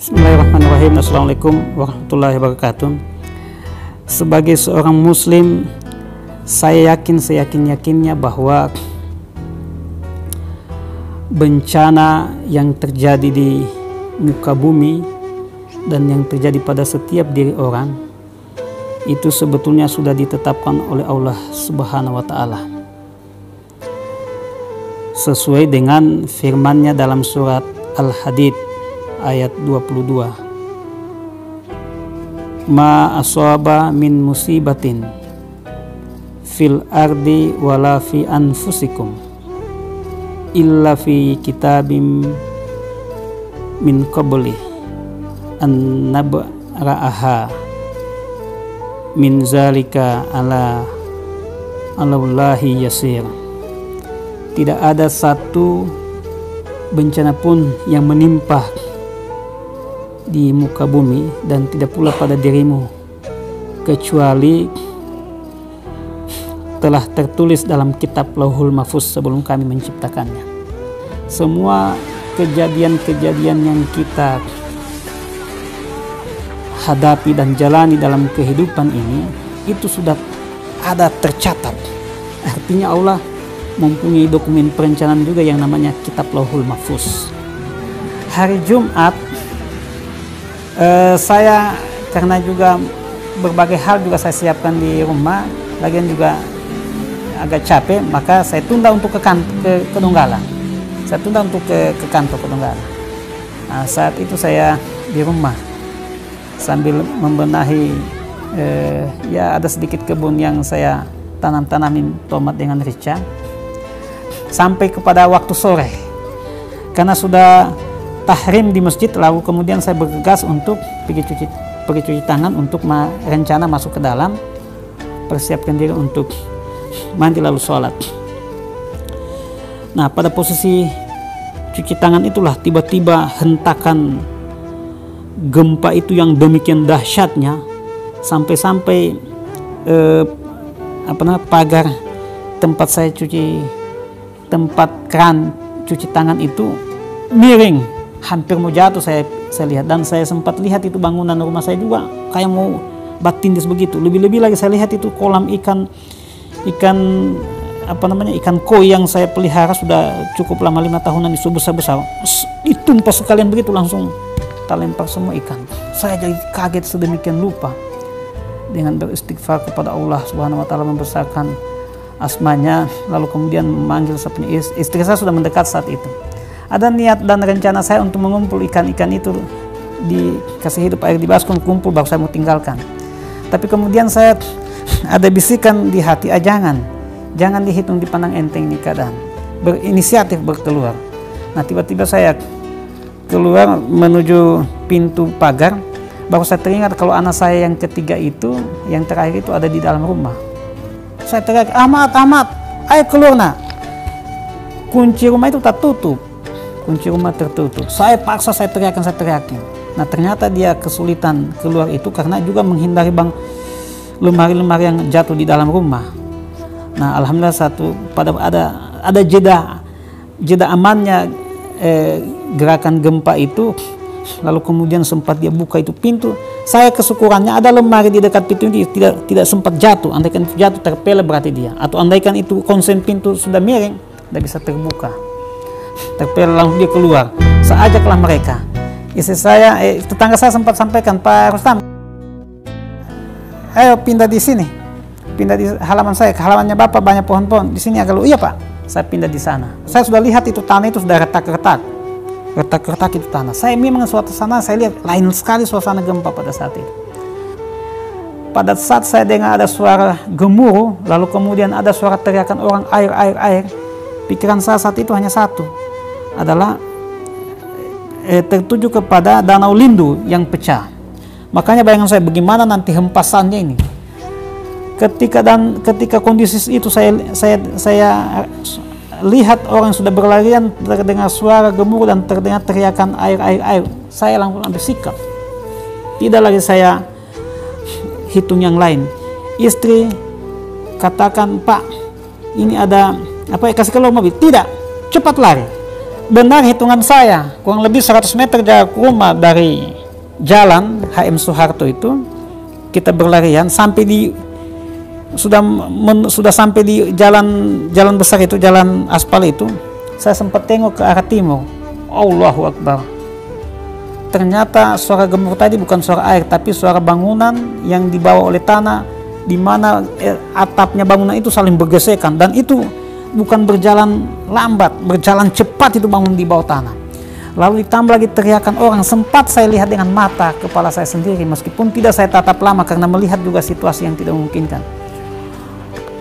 Bismillahirrahmanirrahim. Assalamualaikum warahmatullahi wabarakatuh. Sebagai seorang muslim, saya yakin seyakin-yakinnya bahwa bencana yang terjadi di muka bumi dan yang terjadi pada setiap diri orang itu sebetulnya sudah ditetapkan oleh Allah Subhanahu wa Ta'ala, sesuai dengan firman-Nya dalam surat Al-Hadid ayat 22. Ma asaba min musibatin fil ardi wala fi anfusikum illa fi kitabim min qabli an nabra'aha min zalika ala Allahi yasir. Tidak ada satu bencana pun yang menimpa di muka bumi dan tidak pula pada dirimu kecuali telah tertulis dalam kitab Lauhul Mahfuz sebelum kami menciptakannya. Semua kejadian-kejadian yang kita hadapi dan jalani dalam kehidupan ini itu sudah ada tercatat. Artinya Allah mempunyai dokumen perencanaan juga yang namanya kitab Lauhul Mahfuz. Hari Jumat saya karena juga berbagai hal juga saya siapkan di rumah, lagian juga agak capek, maka saya tunda untuk ke Donggala. Saya tunda untuk ke kantor ke Donggala. Nah, saat itu saya di rumah sambil membenahi ya ada sedikit kebun yang saya tanamin tomat dengan rica, sampai kepada waktu sore karena sudah tahrim di masjid, lalu kemudian saya bergegas untuk pergi cuci tangan untuk rencana masuk ke dalam, persiapkan diri untuk mandi lalu sholat. Nah, pada posisi cuci tangan itulah tiba-tiba hentakan gempa itu yang demikian dahsyatnya sampai-sampai pagar tempat saya tempat keran cuci tangan itu miring, hampir mau jatuh saya lihat, dan saya sempat lihat itu bangunan rumah saya juga kayak mau batindis begitu. Lebih-lebih lagi saya lihat itu kolam ikan koi yang saya pelihara sudah cukup lama, 5 tahunan, itu besar-besar, ditumpas sekalian begitu, langsung terlempar semua ikan. Saya jadi kaget sedemikian lupa. Dengan beristighfar kepada Allah Subhanahu wa Ta'ala, membesarkan asmanya, lalu kemudian memanggil istri saya sudah mendekat saat itu. Ada niat dan rencana saya untuk mengumpul ikan-ikan itu, dikasih hidup air di baskom, kumpul baru saya mau tinggalkan. Tapi kemudian saya ada bisikan di hati, jangan dihitung, dipandang enteng ini keadaan. Berinisiatif berkeluar. Nah, tiba-tiba saya keluar menuju pintu pagar, baru saya teringat kalau anak saya yang ketiga itu, yang terakhir itu ada di dalam rumah. Saya teriak, Ahmad, ayo keluar nak. Kunci rumah itu tak tutup. Kunci rumah tertutup. Saya paksa, saya teriakin. Nah, ternyata dia kesulitan keluar itu karena juga menghindari lemari-lemari yang jatuh di dalam rumah. Nah, alhamdulillah ada jeda amannya gerakan gempa itu. Lalu kemudian sempat dia buka itu pintu. Saya kesyukurannya ada lemari di dekat pintu ini tidak sempat jatuh. Andaikan itu jatuh terpele berarti dia. Atau andaikan itu konsen pintu sudah miring, tidak bisa terbuka. Terpele, langsung dia keluar. Saya ajaklah mereka. Istri saya, tetangga saya sempat sampaikan, Pak Rustam, ayo pindah di sini, pindah di halaman saya, ke halamannya Bapak banyak pohon-pohon, di sini agak lu. Iya Pak, saya pindah di sana. Saya sudah lihat itu tanah itu sudah retak-retak itu tanah. Saya memang suasana saya lihat lain sekali suasana gempa pada saat itu. Pada saat saya dengar ada suara gemuruh, lalu kemudian ada suara teriakan orang, air. Pikiran saya saat itu hanya satu, adalah tertuju kepada danau Lindu yang pecah. Makanya bayangan saya bagaimana nanti hempasannya ini. Ketika kondisi itu saya lihat orang sudah berlarian, terdengar suara gemuruh dan terdengar teriakan air. Saya langsung ambil sikap. Tidak lagi saya hitung yang lain. Istri katakan, Pak, ini ada kasih keluar mobil. Tidak, cepat lari. benar hitungan saya, kurang lebih 100 meter jarak rumah dari jalan HM Soeharto itu, kita berlarian sampai di sudah sampai di jalan besar itu, jalan aspal itu. Saya sempat tengok ke arah timur. Allahu Akbar. Ternyata suara gemuruh tadi bukan suara air, tapi suara bangunan yang dibawa oleh tanah, di mana atapnya bangunan itu saling bergesekan, dan itu bukan berjalan lambat, berjalan cepat itu bangun di bawah tanah. Lalu ditambah lagi teriakan orang, sempat saya lihat dengan mata kepala saya sendiri, meskipun tidak saya tatap lama karena melihat juga situasi yang tidak memungkinkan.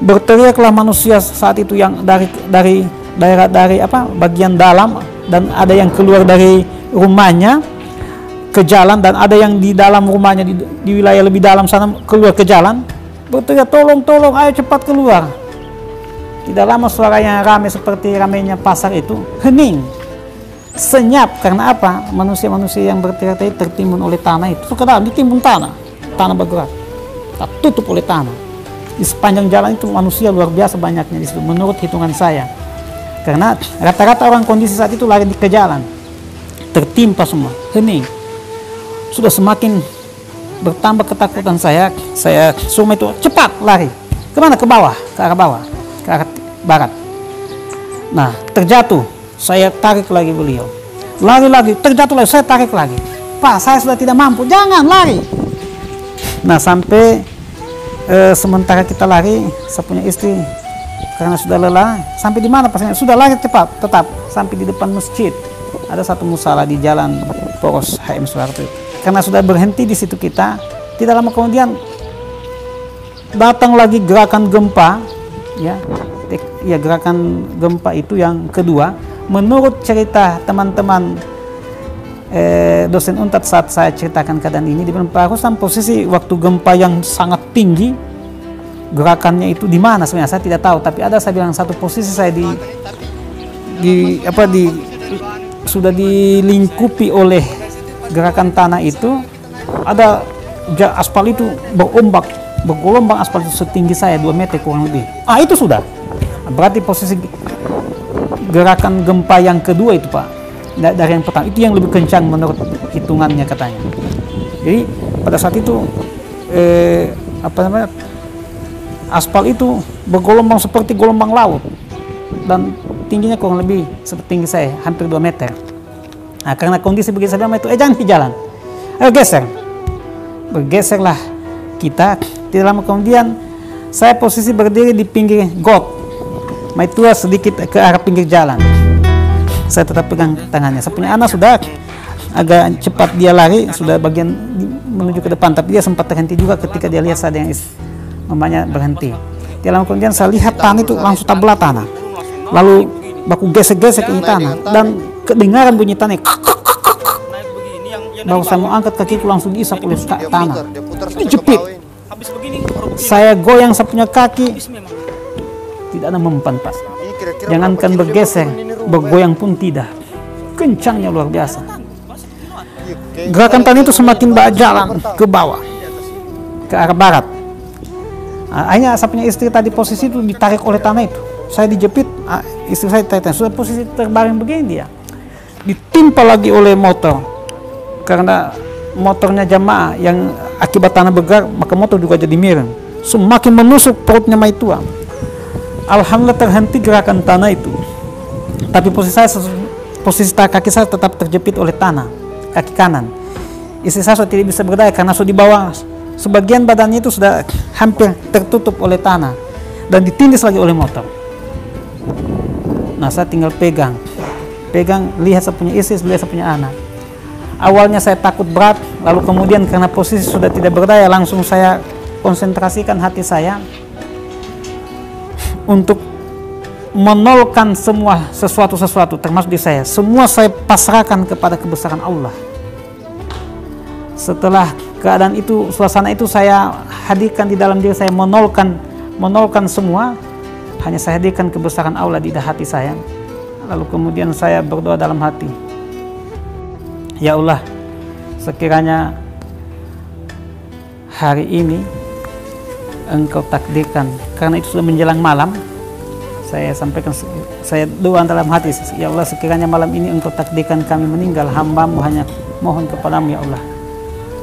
Berteriaklah manusia saat itu yang dari daerah bagian dalam, dan ada yang keluar dari rumahnya ke jalan, dan ada yang di dalam rumahnya di wilayah lebih dalam sana keluar ke jalan, berteriak, tolong, ayo cepat keluar. Tidak lama suaranya ramai seperti ramainya pasar itu hening, senyap. Karena apa? Manusia-manusia yang berteriak tadi tertimbun oleh tanah itu. Ke dalam ditimbun tanah bergerak, tak tutup oleh tanah. Di sepanjang jalan itu manusia luar biasa banyaknya di situ menurut hitungan saya. Karena rata-rata orang kondisi saat itu lari ke jalan, tertimpa semua, hening. Sudah semakin bertambah ketakutan saya suruh itu cepat lari. Kemana? Ke bawah, ke arah bawah, ke arah barat. Nah, terjatuh, saya tarik lagi beliau. Lari lagi, terjatuh lagi, saya tarik lagi. Pak, saya sudah tidak mampu, jangan lari. Nah, sampai sementara kita lari, saya punya istri karena sudah lelah. Sampai di mana pasnya? Sudah lari cepat, tetap sampai di depan masjid. Ada satu musala di jalan Poros HM Soeharto. Karena sudah berhenti di situ kita, tidak lama kemudian datang lagi gerakan gempa, ya gerakan gempa itu yang kedua. Menurut cerita teman-teman dosen Untat saat saya ceritakan keadaan ini, di Pak Rustam posisi waktu gempa yang sangat tinggi, gerakannya itu di mana sebenarnya saya tidak tahu, tapi ada saya bilang satu posisi saya sudah dilingkupi oleh gerakan tanah itu, ada aspal itu bergelombang aspal itu setinggi saya 2 meter kurang lebih. Itu sudah berarti posisi gerakan gempa yang kedua itu Pak, dari yang pertama itu yang lebih kencang menurut hitungannya katanya. Jadi pada saat itu aspal itu bergelombang seperti gelombang laut, dan tingginya kurang lebih seperti tinggi saya, hampir 2 meter. Nah, karena kondisi begitu saya bilang itu, jangan di jalan, ayo geser. Bergeserlah kita. Tidak lama kemudian saya posisi berdiri di pinggir got, maitua sedikit ke arah pinggir jalan. Saya tetap pegang tangannya. Saya punya anak sudah agak cepat dia lari, sudah bagian menuju ke depan, tapi dia sempat terhenti juga ketika dia lihat saya yang mamanya berhenti. Tidak lama kemudian saya lihat tanah itu langsung tabelah tanah, lalu baku gesek-gesek ini tanah, dan kedengaran bunyi tanah. Baru saya mau angkat kakiku langsung diisap oleh tanah, dijepit. Saya goyang, saya punya kaki tidak ada mempan Pak. Jangankan bergeser, bergoyang pun tidak. Kencangnya luar biasa. Gerakan tanah itu semakin berjalan ke bawah, ke arah barat. Akhirnya saya punya istri tadi posisi itu ditarik oleh tanah itu. Saya dijepit, istri saya tanya, sudah posisi terbaring begini dia. Ditimpa lagi oleh motor. Karena motornya jamaah yang akibat tanah bergerak, maka motor juga jadi miring. Semakin menusuk perutnya Maitua. Alhamdulillah terhenti gerakan tanah itu. Tapi posisi kaki saya tetap terjepit oleh tanah, kaki kanan. Istri saya sudah tidak bisa berdaya karena sudah di bawah, sebagian badannya itu sudah hampir tertutup oleh tanah dan ditindis lagi oleh motor. Nah, saya tinggal pegang, lihat saya punya istri, lihat saya punya anak. Awalnya saya takut berat, lalu kemudian karena posisi sudah tidak berdaya, langsung saya konsentrasikan hati saya untuk menolkan semua sesuatu termasuk di saya. Semua saya pasrahkan kepada kebesaran Allah. Setelah keadaan itu, suasana itu saya hadirkan di dalam diri saya, menolkan semua, hanya saya hadirkan kebesaran Allah di hati saya. Lalu kemudian saya berdoa dalam hati, ya Allah, sekiranya hari ini Engkau takdirkan, karena itu sudah menjelang malam, saya sampaikan saya doa dalam hati, ya Allah sekiranya malam ini Engkau takdirkan kami meninggal, hamba-Mu hanya mohon kepadamu ya Allah,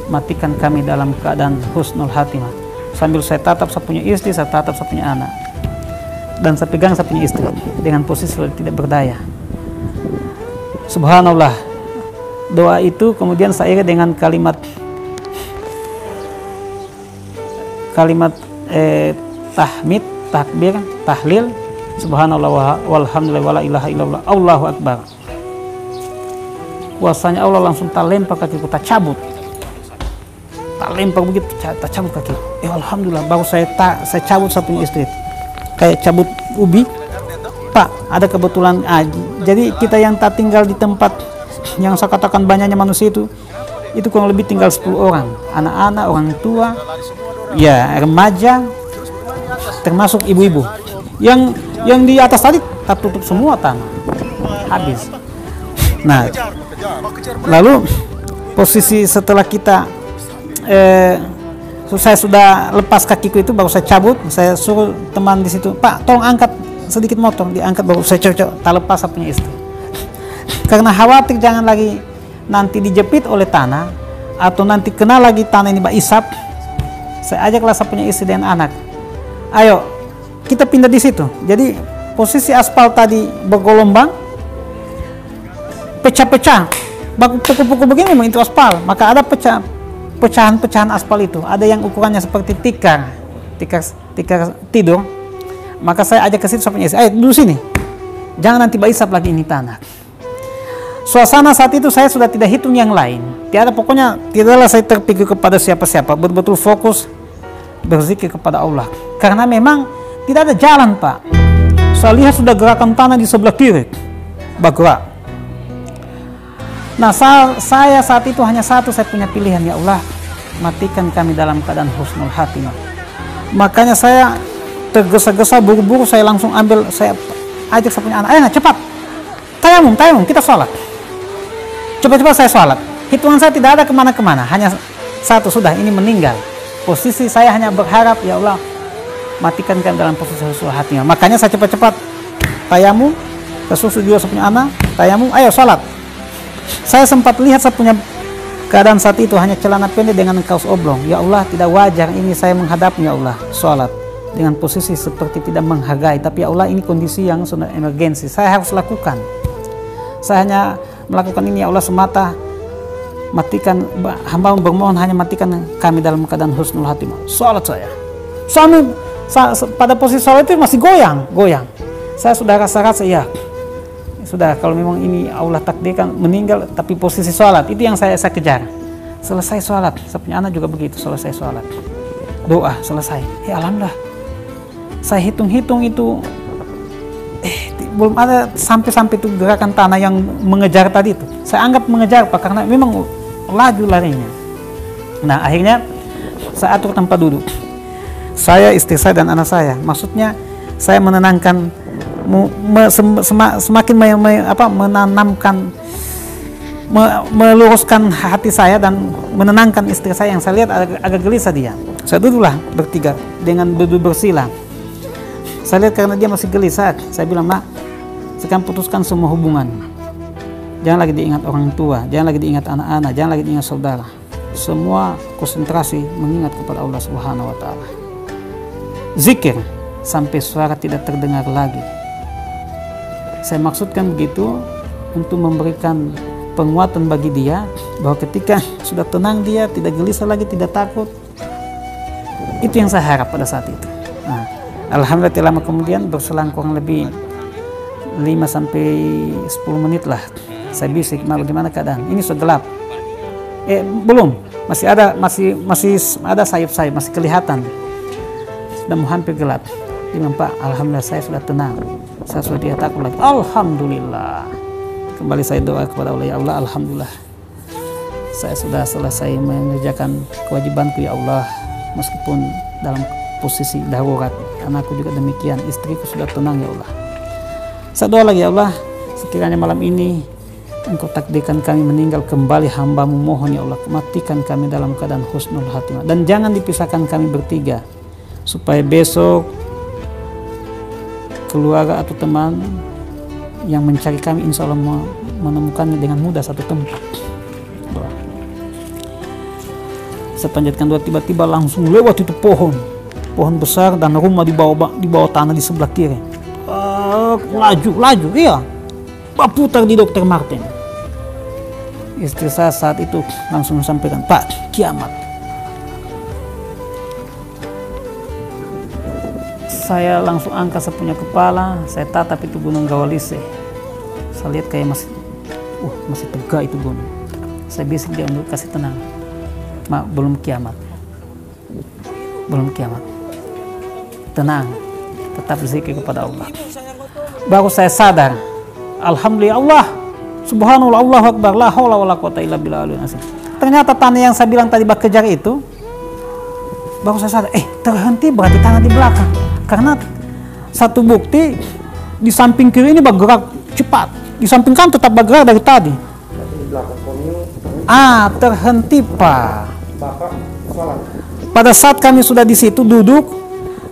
matikan kami dalam keadaan husnul khatimah. Sambil saya tatap saya punya istri, saya tatap saya punya anak, dan saya pegang saya punya istri dengan posisi tidak berdaya. Subhanallah, doa itu kemudian saya iri dengan kalimat tahmid, takbir, tahlil, subhanallah walhamdulillah wala ilaha illallah, Allahu akbar. Kuasanya Allah langsung tak lempar kakiku, tak cabut, tak lempar begitu, tak cabut kaki. Alhamdulillah, baru saya cabut saya punya istri, kayak cabut ubi. Pak, ada kebetulan, jadi kita yang tak tinggal di tempat yang saya katakan banyaknya manusia itu kurang lebih tinggal 10 orang, anak-anak, orang tua, ya remaja, termasuk ibu-ibu. Yang di atas tadi tak tutup semua tanah, habis. Nah, lalu posisi setelah kita saya sudah lepas kakiku itu, baru saya cabut, saya suruh teman di situ, Pak tolong angkat sedikit motor, diangkat, baru saya cocok tak lepas saya punya istri, karena khawatir jangan lagi nanti dijepit oleh tanah atau nanti kena lagi tanah ini isap. Saya ajaklah saya punya istri dan anak, ayo kita pindah di situ. Jadi posisi aspal tadi bergelombang, pecah-pecah, pukul-pukul begini memang itu aspal, maka ada pecahan-pecahan aspal itu, ada yang ukurannya seperti tikar tidur. Maka saya ajak ke situ saya punya istri, ayo duduk sini, jangan nanti isap lagi ini tanah. Suasana saat itu saya sudah tidak hitung yang lain, pokoknya tidaklah saya terpikir kepada siapa-siapa, betul-betul fokus berzikir kepada Allah, karena memang tidak ada jalan Pak. Saya lihat sudah gerakan tanah di sebelah kiri bergerak. Nah saya saat itu hanya satu, saya punya pilihan, ya Allah matikan kami dalam keadaan husnul khatimah. Makanya saya tergesa-gesa, buru-buru saya langsung ambil, saya ajak saya punya anak, ayo cepat tayamum kita sholat, cepat-cepat saya sholat. Hitungan saya tidak ada kemana-kemana, hanya satu, sudah ini meninggal. Posisi saya hanya berharap, ya Allah matikan kami dalam posisi husnul khatimah. Makanya saya cepat-cepat tayamum, kesusu juga saya punya anak, tayamum, ayo sholat. Saya sempat lihat saya punya keadaan saat itu hanya celana pendek dengan kaos oblong. Ya Allah, tidak wajar ini saya menghadapnya, ya Allah, sholat dengan posisi seperti tidak menghargai. Tapi ya Allah, ini kondisi yang sudah emergensi, saya harus lakukan. Saya hanya melakukan ini, ya Allah, semata matikan, hamba bermohon hanya matikan kami dalam keadaan husnul khatimah. Sholat saya pada posisi sholat itu masih goyang. Saya sudah rasa ya sudah, kalau memang ini Allah takdirkan meninggal, tapi posisi sholat itu yang saya kejar. Selesai sholat, saya punya anak juga begitu, selesai sholat, doa selesai, alhamdulillah. Saya hitung-hitung itu belum ada sampai itu gerakan tanah yang mengejar tadi itu. Saya anggap mengejar Pak, karena memang laju larinya. Nah akhirnya saya atur tempat duduk, saya, istri saya dan anak saya. Maksudnya saya menenangkan, semakin menanamkan, meluruskan hati saya dan menenangkan istri saya yang saya lihat agak gelisah dia. Saya duduklah bertiga dengan duduk bersila. Saya lihat karena dia masih gelisah, saya bilang, Mak, sekarang putuskan semua hubungan. Jangan lagi diingat orang tua, jangan lagi diingat anak-anak, jangan lagi diingat saudara. Semua konsentrasi mengingat kepada Allah Subhanahu wa Ta'ala. Zikir sampai suara tidak terdengar lagi. Saya maksudkan begitu untuk memberikan penguatan bagi dia, bahwa ketika sudah tenang dia, tidak gelisah lagi, tidak takut. Itu yang saya harap pada saat itu. Nah, alhamdulillah lama kemudian, berselang kurang lebih 5-10 menit lah, saya bisik, "Ma, bagaimana keadaan? Ini sudah gelap." Belum, masih ada sayap-sayap, masih kelihatan. Sudah mau hampir gelap. Imam, Pak, alhamdulillah saya sudah tenang, saya sudah tidak takut lagi. Alhamdulillah. Kembali saya doa kepada Allah, ya Allah, alhamdulillah saya sudah selesai mengerjakan kewajibanku, ya Allah, meskipun dalam posisi darurat. Anakku juga demikian, istriku sudah tenang, ya Allah. Saya doa lagi, ya Allah, sekiranya malam ini Engkau takdirkan kami meninggal, kembali hamba-Mu, mohon ya Allah, matikan kami dalam keadaan husnul khatimah, dan jangan dipisahkan kami bertiga, supaya besok keluarga atau teman yang mencari kami insya Allah menemukannya dengan mudah satu tempat. Saya panjatkan doa, tiba-tiba langsung lewat itu pohon besar dan rumah di bawah tanah di sebelah kiri. Laju, iya, putar di Dr. Martin. Istri saya saat itu langsung sampaikan, Pak, kiamat. Saya langsung angkat saya punya kepala, saya tatap itu Gunung Gawalise. Saya lihat kayak masih tegak itu gunung. Saya bisik dia untuk kasih tenang. Belum kiamat. Tenang, tetap berzikir kepada Allah. Baru saya sadar, alhamdulillah Allah, subhanallah, Allahu akbar, la haula wala quwata illa billahil azim. Ternyata tanah yang saya bilang tadi bak kejar itu, baru saya sadar, terhenti berarti tanah di belakang. Karena satu bukti di samping kiri ini bergerak cepat, di samping kan tetap bergerak dari tadi. Terhenti Pak. Bapak sholat. Pada saat kami sudah di situ duduk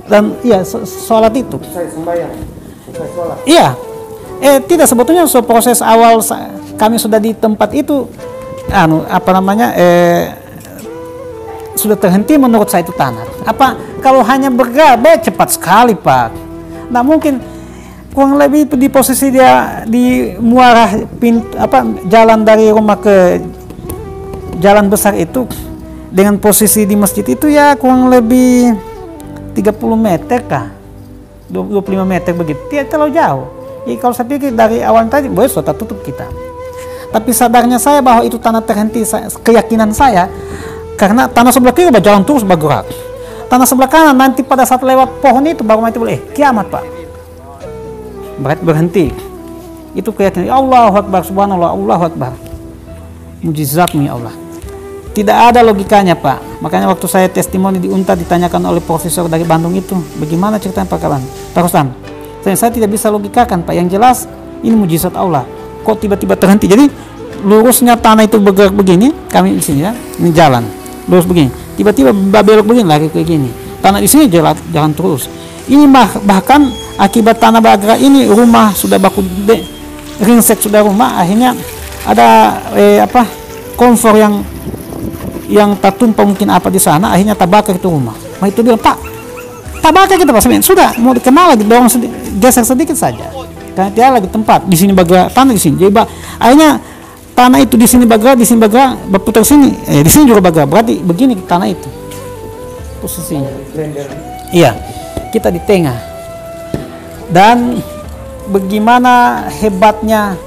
dan iya sholat itu. Saya sembahyang, saya sholat. Iya, tidak, sebetulnya proses awal kami sudah di tempat itu, sudah terhenti menurut saya itu tanah. Kalau hanya bergerak cepat sekali Pak. Nah mungkin kurang lebih di posisi dia di muara jalan dari rumah ke jalan besar itu dengan posisi di masjid itu ya kurang lebih 30 meter kah, 25 meter begitu, tidak terlalu jauh. Jadi kalau saya pikir dari awal tadi boleh sudah tutup kita. Tapi sadarnya saya bahwa itu tanah terhenti, keyakinan saya, karena tanah sebelah kiri berjalan terus bergerak. Tanah sebelah kanan nanti pada saat lewat pohon itu baru itu boleh kiamat Pak. Berarti berhenti. Itu keyakinan. Allahu akbar, subhanallah, Allahu akbar. Mujizatmu ya Allah. Tidak ada logikanya Pak. Makanya waktu saya testimoni di UNTA ditanyakan oleh profesor dari Bandung itu, bagaimana ceritanya Pak Kaban? Terusan. Saya tidak bisa logikakan Pak. Yang jelas ini mujizat Allah. Kok tiba-tiba terhenti? Jadi lurusnya tanah itu bergerak begini, kami di sini ya, ini jalan lurus begini. Tiba-tiba belok begini lagi kayak gini. Tanah di sini jalan terus. Ini bahkan akibat tanah bergerak ini rumah sudah baku ringsek sudah rumah, akhirnya ada konfor yang tertumpah mungkin apa di sana, akhirnya terbakar itu rumah. Itu bilang, Pak, terbakar kita Pak, sudah mau dikenal lagi, dorong geser sedikit saja. Karena dia lagi tempat di sini bergerak tanah di sini. Jadi akhirnya tanah itu di sini bergerak, berputar sini, di sini juga bergerak. Berarti begini tanah itu posisinya. Iya, kita di tengah. Dan bagaimana hebatnya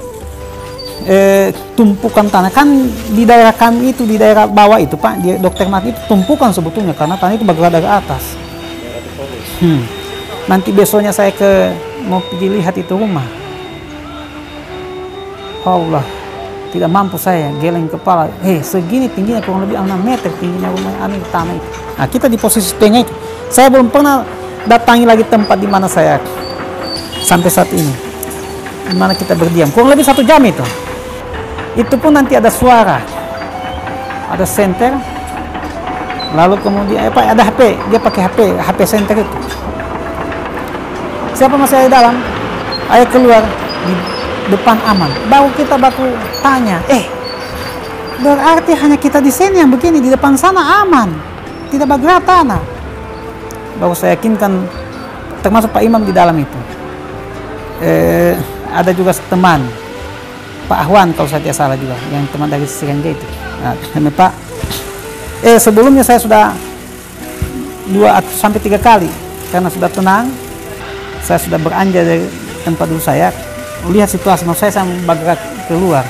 tumpukan tanah kan di daerah kami itu, di daerah bawah itu Pak, di Dr. Martin itu tumpukan sebetulnya karena tanah itu bergerak dari atas. Nanti besoknya saya mau pergi lihat itu rumah. Allah, tidak mampu saya geleng kepala. Segini tingginya kurang lebih 6 meter tingginya rumah tanah itu. Nah kita di posisi tengah itu. Saya belum pernah datangi lagi tempat di mana saya sampai saat ini, di mana kita berdiam kurang lebih 1 jam itu. Itu pun nanti ada suara, ada senter, lalu kemudian ada HP, dia pakai HP senter itu. Siapa masih ada di dalam? Ayo keluar, di depan aman. Baru kita baku tanya, berarti hanya kita di sini yang begini, di depan sana aman, tidak bergerak tanah. Baru saya yakinkan, termasuk Pak Imam di dalam itu. Ada juga teman Pak Ahwan kalau saya tidak salah juga, yang teman dari Sirenge itu. Nah, Pak, sebelumnya saya sudah 2-3 kali karena sudah tenang, saya sudah beranjak dari tempat dulu saya, lihat situasi, saya bergerak keluar.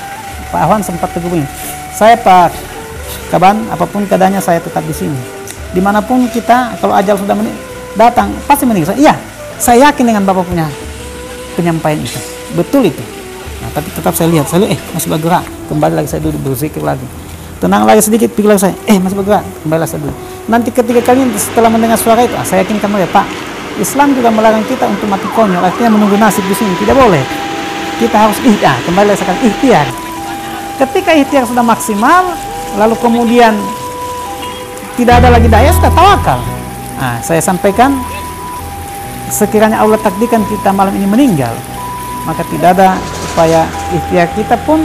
Pak Ahwan sempat tegur begini, saya Pak Kaban, apapun keadaannya saya tetap di sini. Dimanapun kita, kalau ajal sudah datang, pasti meninggal. Iya, saya yakin dengan Bapak punya penyampaian itu, betul itu. Nah, tapi tetap saya lihat masih bergerak, kembali lagi saya duduk berzikir lagi, tenang lagi sedikit, pikir lagi saya, masih bergerak, kembali lagi saya duduk. Nanti ketiga kali setelah mendengar suara itu, saya yakinkan mereka, Pak, Islam juga melarang kita untuk mati konyol, artinya menunggu nasib di sini, tidak boleh. Kita harus kembali lagi saya ikhtiar. Ketika ikhtiar sudah maksimal, lalu kemudian tidak ada lagi daya, sudah tawakal. Nah, saya sampaikan, sekiranya Allah takdirkan kita malam ini meninggal, maka tidak ada upaya ikhtiar kita pun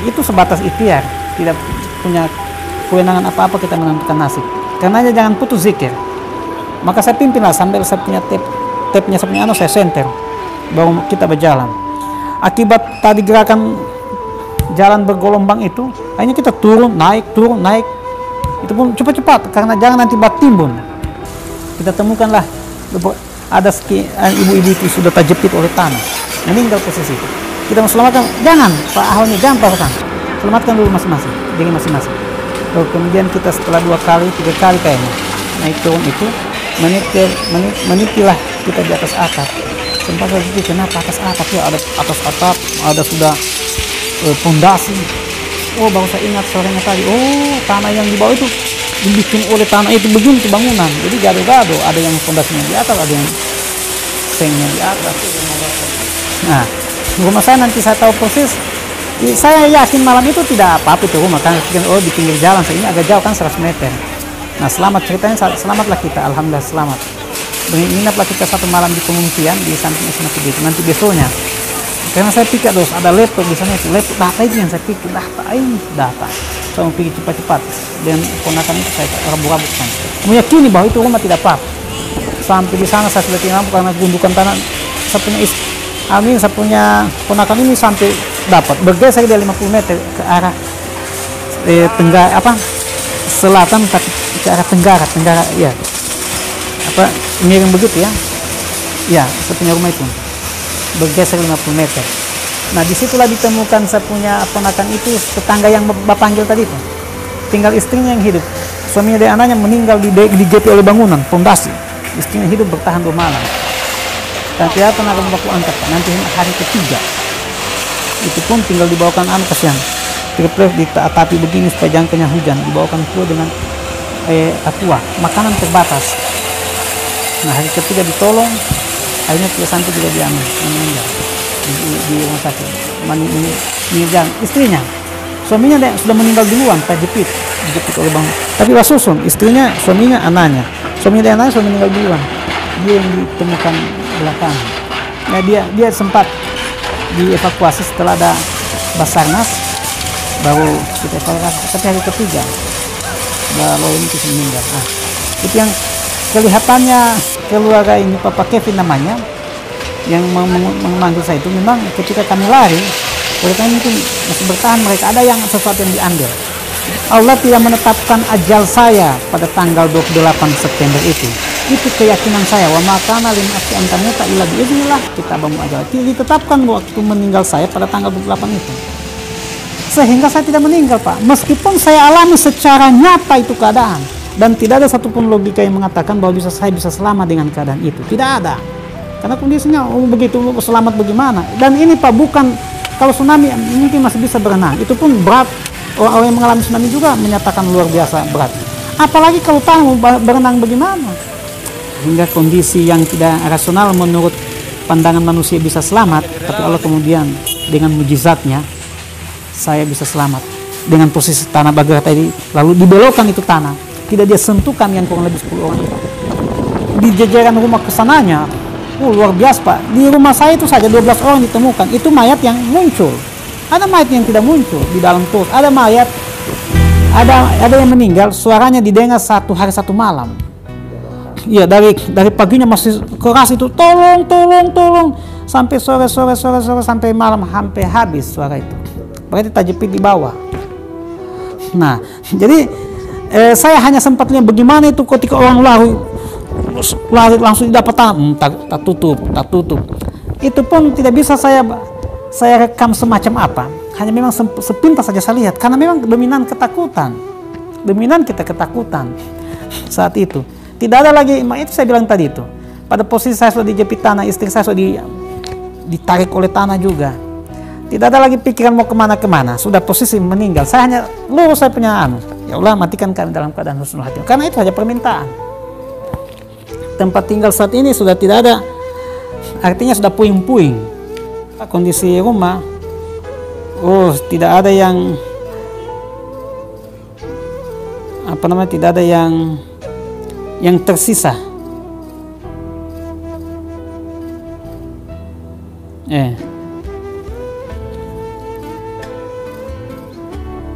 itu sebatas ikhtiar, tidak punya kewenangan apa-apa kita menentukan nasib. Karena jangan putus zikir. Maka saya pimpinlah sambil saya punya tapnya saya punya saya senter, baru kita berjalan. Akibat tadi gerakan jalan bergelombang itu, akhirnya kita turun naik. Itu pun cepat-cepat karena jangan nanti bak timbun. Kita temukanlah ada ibu-ibu itu sudah terjepit oleh tanah, meninggal posisi itu. Kita mau selamatkan, jangan Pak Ahonnya, jangan Pak Hasan, selamatkan dulu masing-masing, diri masing-masing. Lalu kemudian kita setelah 2 kali 3 kali kayaknya naik turun itu, menitilah kita di atas atap. Sempat saya pikir kenapa atas atap ya, ada atas atap, ada sudah pondasi. Oh, baru saya ingat sorenya tadi. Oh, tanah yang di bawah itu dibikin oleh tanah itu begini tuh bangunan. Jadi gado-gado, ada yang pondasinya di atas, ada yang sengnya di atas. Nah, rumah saya nanti saya tahu persis. Saya yakin malam itu tidak apa-apa itu rumah, kan oh di pinggir jalan, ini agak jauh kan 100 meter. Nah, selamat ceritanya, selamatlah kita, alhamdulillah selamat. Menginaplah kita 1 malam di pengungsian di samping SMA itu. Nanti besoknya, karena saya pikir terus ada laptop di sana itu, laptop data itu yang saya pikir, data. Saya mau pergi cepat-cepat dan ponakan itu saya rabu-rabukan. Meyakini bahwa itu rumah tidak apa-apa. Sampai di sana saya sudah tidak mampu karena gundukan tanah. Saya punya ponakan ini sampai dapat bergeser dari 50 meter ke arah selatan, tapi ke arah tenggara ya, miring begitu ya. Ya, saya punya rumah itu bergeser 50 meter. Nah, disitulah ditemukan saya punya ponakan itu, tetangga yang bapak panggil tadi itu. Tinggal istrinya yang hidup. Suaminya dan anaknya meninggal digepi oleh bangunan, pondasi. Istrinya hidup bertahan 2 malam. Dan tidak pernah bapak angkat, nanti hari ketiga. Itu pun tinggal dibawakan kasihan. Triplek ditatapi begini supaya jangan kena hujan. Dibawakan kue dengan aqua, makanan terbatas. Nah, hari ketiga ditolong. Akhirnya dia sampai juga diambil, meninggal di rumah sakit. Meninggal istrinya, suaminya sudah meninggal duluan, dijepit oleh bang. Tapi wasusun istrinya, suaminya, anaknya. Suaminya dan anaknya sudah meninggal duluan. Dia yang ditemukan belakangan. Nah, dia sempat dievakuasi setelah ada Basarnas, baru kita evakuasi. Tapi hari ketiga, baru ini bisa meninggal. Nah, itu yang kelihatannya keluarga ini, Papa Kevin namanya, yang memanggil saya itu, memang ketika kami lari, mereka mungkin masih bertahan, mereka ada yang sesuatu yang diambil. Allah tidak menetapkan ajal saya pada tanggal 28 September itu. Itu keyakinan saya. Wa makana lin afi antamita illa biiznillah, kitabamu ajal. Tidak ditetapkan waktu meninggal saya pada tanggal 28 itu. Sehingga saya tidak meninggal, Pak. Meskipun saya alami secara nyata itu keadaan. Dan tidak ada satupun logika yang mengatakan bahwa saya bisa selamat dengan keadaan itu. Tidak ada. Karena kondisinya begitu, selamat bagaimana. Dan ini Pak, bukan, kalau tsunami mungkin masih bisa berenang. Itu pun berat. Orang yang mengalami tsunami juga menyatakan luar biasa berat. Apalagi kalau tahu berenang bagaimana. Hingga kondisi yang tidak rasional menurut pandangan manusia bisa selamat. Tapi Allah kemudian dengan mujizatnya, saya bisa selamat. Dengan posisi tanah bagar tadi, lalu dibelokkan itu tanah. Tidak dia sentuh kami yang kurang lebih 10 orang itu. Di jajaran rumah kesananya, luar biasa Pak. Di rumah saya itu saja 12 orang ditemukan. Itu mayat yang muncul. Ada mayat yang tidak muncul di dalam perut. Ada mayat, ada yang meninggal. Suaranya didengar 1 hari 1 malam. Iya, dari paginya masih keras itu, tolong, sampai sore sampai malam, sampai habis suara itu. Berarti terjepit di bawah. Nah, jadi saya hanya sempat lihat bagaimana itu ketika orang lari langsung didapat tanah, tak tutup. Itu pun tidak bisa saya rekam semacam apa. Hanya memang sepintas saja saya lihat, karena memang dominan kita ketakutan saat itu. Tidak ada lagi, itu saya bilang tadi itu. Pada posisi saya sudah dijepit tanah, istri saya sudah ditarik oleh tanah juga. Tidak ada lagi pikiran mau kemana-kemana. Sudah posisi meninggal. Saya hanya lurus, saya punya ya Allah, matikan kami dalam keadaan husnul khatimah. Karena itu saja permintaan. Tempat tinggal saat ini sudah tidak ada, artinya sudah puing-puing. Kondisi rumah, tidak ada yang tidak ada yang tersisa.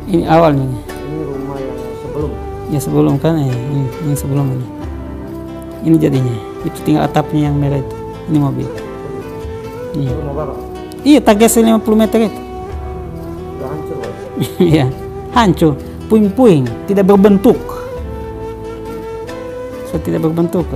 Ini awalnya. Ini rumah yang sebelum. Ya sebelum kan, ini sebelum ini. Ini jadinya. Itu tinggal atapnya yang merah itu. Ini mobil. Iya. Rumah bapak. Iya, tak geser 50 meter itu. Udah hancur, Pak. Iya, hancur, puing-puing, tidak berbentuk. So, tidak berbentuk.